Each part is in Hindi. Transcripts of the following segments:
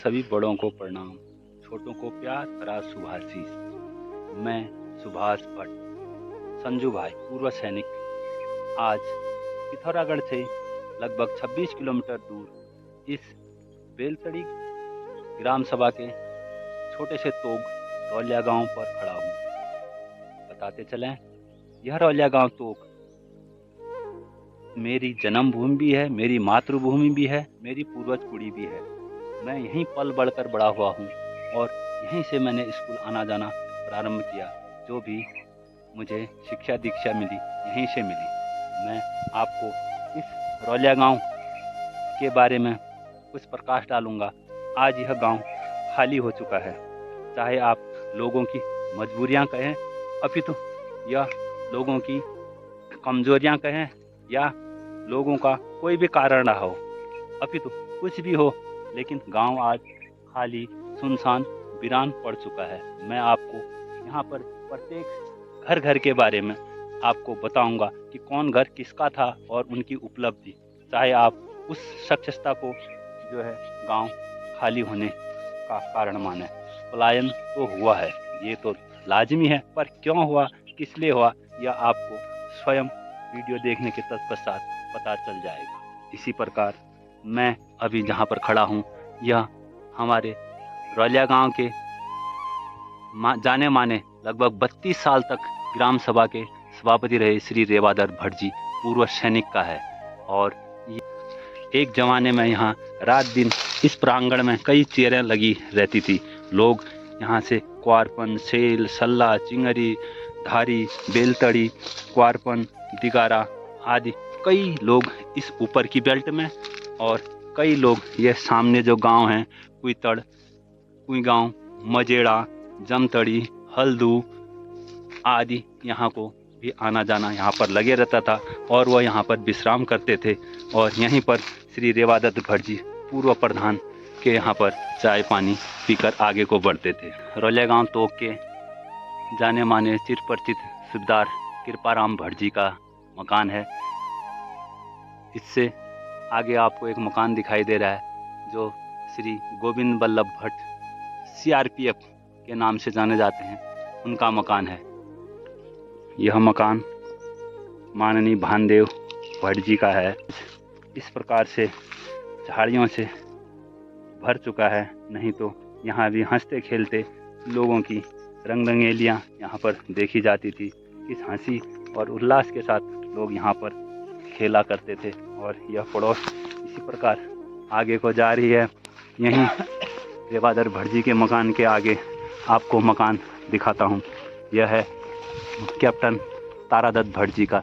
सभी बड़ों को प्रणाम, छोटों को प्यार भरा शुभाशीष। मैं सुभाष भट्ट, संजू भाई, पूर्व सैनिक, आज पिथौरागढ़ से लगभग 26 किलोमीटर दूर इस बेलतड़ी ग्राम सभा के छोटे से तोग रौलिया गांव पर खड़ा हूं। बताते चलें, यह रौलिया गांव तोग मेरी जन्मभूमि भी है, मेरी मातृभूमि भी है, मेरी पूर्वज कुड़ी भी है। मैं यहीं पल बढ़कर बड़ा हुआ हूँ और यहीं से मैंने स्कूल आना जाना प्रारंभ किया। जो भी मुझे शिक्षा दीक्षा मिली यहीं से मिली। मैं आपको इस रौलिया गांव के बारे में कुछ प्रकाश डालूंगा। आज यह गांव खाली हो चुका है, चाहे आप लोगों की मजबूरियां कहें, अपितु या लोगों की कमजोरियां कहें, या लोगों का कोई भी कारण रहा हो, अपितु कुछ भी हो, लेकिन गांव आज खाली, सुनसान, वीरान पड़ चुका है। मैं आपको यहाँ पर प्रत्येक घर घर के बारे में आपको बताऊंगा कि कौन घर किसका था और उनकी उपलब्धि, चाहे आप उस शख्सियता को जो है गांव खाली होने का कारण माने। पलायन तो हुआ है, ये तो लाजमी है, पर क्यों हुआ, किस लिए हुआ, यह आपको स्वयं वीडियो देखने के तत्पश्चात पता चल जाएगा। इसी प्रकार मैं अभी जहाँ पर खड़ा हूँ, यह हमारे रौलिया गांव के जाने माने लगभग 32 साल तक ग्राम सभा के सभापति रहे श्री रेवाधर भट्ट जी, पूर्व सैनिक का है। और एक जमाने में यहाँ रात दिन इस प्रांगण में कई चेयरें लगी रहती थी। लोग यहाँ से क्वारपन, सेल, सल्ला, चिंगरी, धारी, बेलतड़ी, क्वारपन, दिगारा आदि कई लोग इस ऊपर की बेल्ट में, और कई लोग ये सामने जो गांव हैं, कुईतड़, कुईगांव, मजेड़ा, जमतड़ी, हल्दू आदि, यहाँ को भी आना जाना यहाँ पर लगे रहता था और वह यहाँ पर विश्राम करते थे। और यहीं पर श्री रेवादत्त भट्ट जी, पूर्व प्रधान के यहाँ पर चाय पानी पीकर आगे को बढ़ते थे। रौलिया गांव तोग के जाने माने चिर परिचित सूबेदार कृपाराम भट्ट जी का मकान है। इससे आगे आपको एक मकान दिखाई दे रहा है जो श्री गोविंद बल्लभ भट्ट CRPF के नाम से जाने जाते हैं, उनका मकान है। यह मकान माननीय भानदेव भट्ट जी का है। इस प्रकार से झाड़ियों से भर चुका है, नहीं तो यहाँ भी हंसते खेलते लोगों की रंग रंगेलियाँ यहाँ पर देखी जाती थी। किस हंसी और उल्लास के साथ लोग यहाँ पर खेला करते थे। और यह पड़ोस इसी प्रकार आगे को जा रही है। यहीं रेवाधर भट्ट जी के मकान के आगे आपको मकान दिखाता हूँ। यह है कैप्टन तारादत्त भट्ट जी का,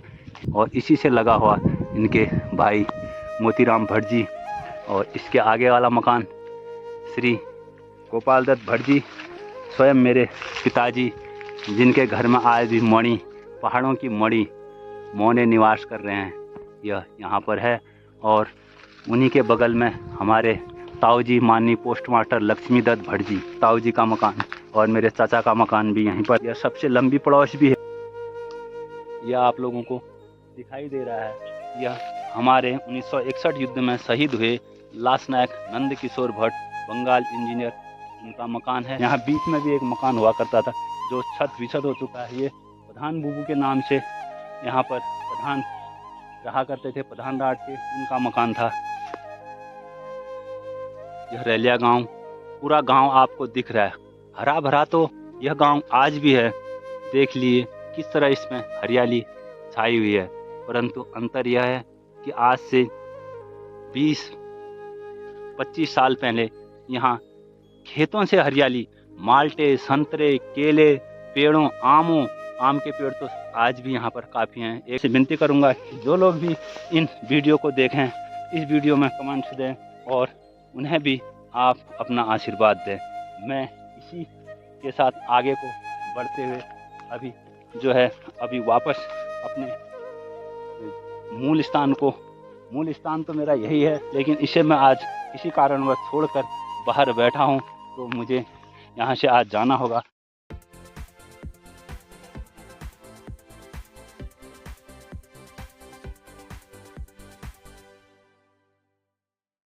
और इसी से लगा हुआ इनके भाई मोतीराम भट्ट जी। और इसके आगे वाला मकान श्री गोपाल दत्त भट्ट जी, स्वयं मेरे पिताजी, जिनके घर में आज भी मणि, पहाड़ों की मणि मोने निवास कर रहे हैं, यह यहाँ पर है। और उन्हीं के बगल में हमारे ताऊ जी, माननीय पोस्ट मास्टर लक्ष्मी दत्त भट्ट जी, ताऊ जी का मकान, और मेरे चाचा का मकान भी यहीं पर। यह सबसे लंबी पड़ोस भी है। यह आप लोगों को दिखाई दे रहा है, यह हमारे 1961 युद्ध में शहीद हुए लास नायक नंद किशोर भट्ट, बंगाल इंजीनियर, उनका मकान है। यहाँ बीच में भी एक मकान हुआ करता था जो छत विछत हो चुका है। ये प्रधान बुबू के नाम से यहाँ पर प्रधान रहा करते थे, प्रधान राट के, उनका मकान था। यह रौलिया गांव, पूरा गांव आपको दिख रहा है, हरा भरा तो यह गांव आज भी है। देख लिए किस तरह इसमें हरियाली छाई हुई है। परंतु अंतर यह है कि आज से 20-25 साल पहले यहाँ खेतों से हरियाली, माल्टे, संतरे, केले, पेड़ों, आम के पेड़ तो आज भी यहाँ पर काफ़ी हैं। एक से विनती करूँगा कि जो लोग भी इन वीडियो को देखें, इस वीडियो में कमेंट्स दें और उन्हें भी आप अपना आशीर्वाद दें। मैं इसी के साथ आगे को बढ़ते हुए अभी वापस अपने मूल स्थान तो मेरा यही है, लेकिन इसे मैं आज किसी कारणवश छोड़कर बाहर बैठा हूँ, तो मुझे यहाँ से आज जाना होगा।